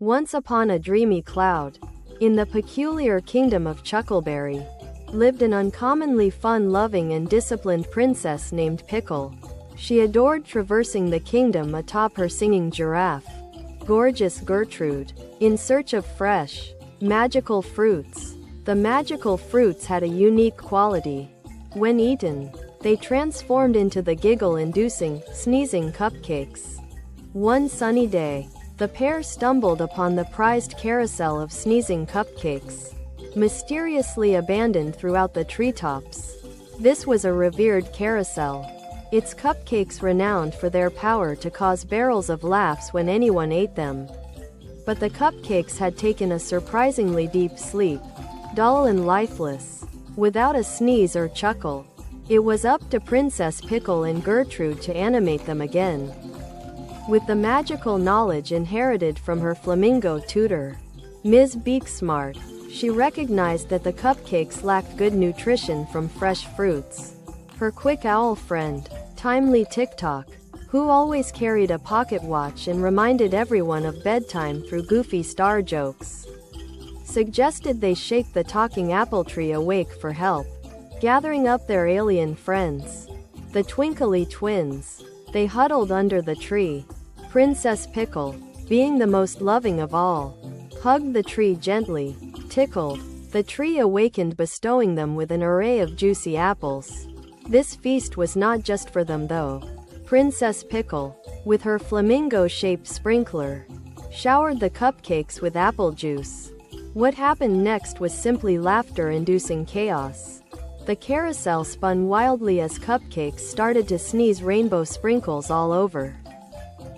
Once upon a dreamy cloud, in the peculiar kingdom of Chuckleberry, lived an uncommonly fun-loving and disciplined princess named Pickle. She adored traversing the kingdom atop her singing giraffe, gorgeous Gertrude, in search of fresh, magical fruits. The magical fruits had a unique quality. When eaten, they transformed into the giggle-inducing, sneezing cupcakes. One sunny day, the pair stumbled upon the prized Carousel of Sneezing Cupcakes, mysteriously abandoned throughout the treetops. This was a revered carousel, its cupcakes renowned for their power to cause barrels of laughs when anyone ate them. But the cupcakes had taken a surprisingly deep sleep, dull and lifeless, without a sneeze or chuckle. It was up to Princess Pickle and Gertrude to animate them again. With the magical knowledge inherited from her Flamingo tutor, Ms. Beaksmart, she recognized that the cupcakes lacked good nutrition from fresh fruits. Her quick owl friend, timely TickTock, who always carried a pocket watch and reminded everyone of bedtime through goofy star jokes, suggested they shake the talking apple tree awake for help. Gathering up their alien friends, the Twinkly twins, they huddled under the tree. Princess Pickle, being the most loving of all, hugged the tree gently. Tickled, the tree awakened, bestowing them with an array of juicy apples. This feast was not just for them though. Princess Pickle, with her flamingo-shaped sprinkler, showered the cupcakes with apple juice. What happened next was simply laughter-inducing chaos. The carousel spun wildly as cupcakes started to sneeze rainbow sprinkles all over,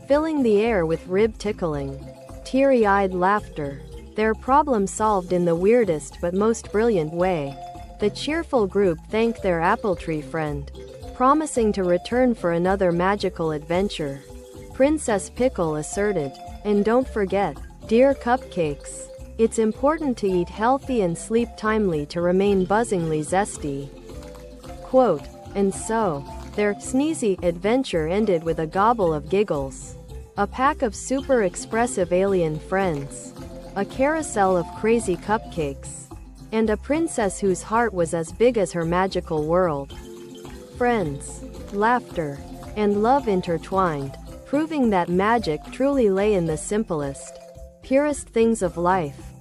filling the air with rib-tickling, teary-eyed laughter. Their problem solved in the weirdest but most brilliant way. The cheerful group thanked their apple tree friend, promising to return for another magical adventure. Princess Pickle asserted, "And don't forget, dear cupcakes, it's important to eat healthy and sleep timely to remain buzzingly zesty." Quote, and so, their sneezy adventure ended with a gobble of giggles, a pack of super expressive alien friends, a carousel of crazy cupcakes, and a princess whose heart was as big as her magical world. Friends, laughter, and love intertwined, proving that magic truly lay in the simplest, purest things of life.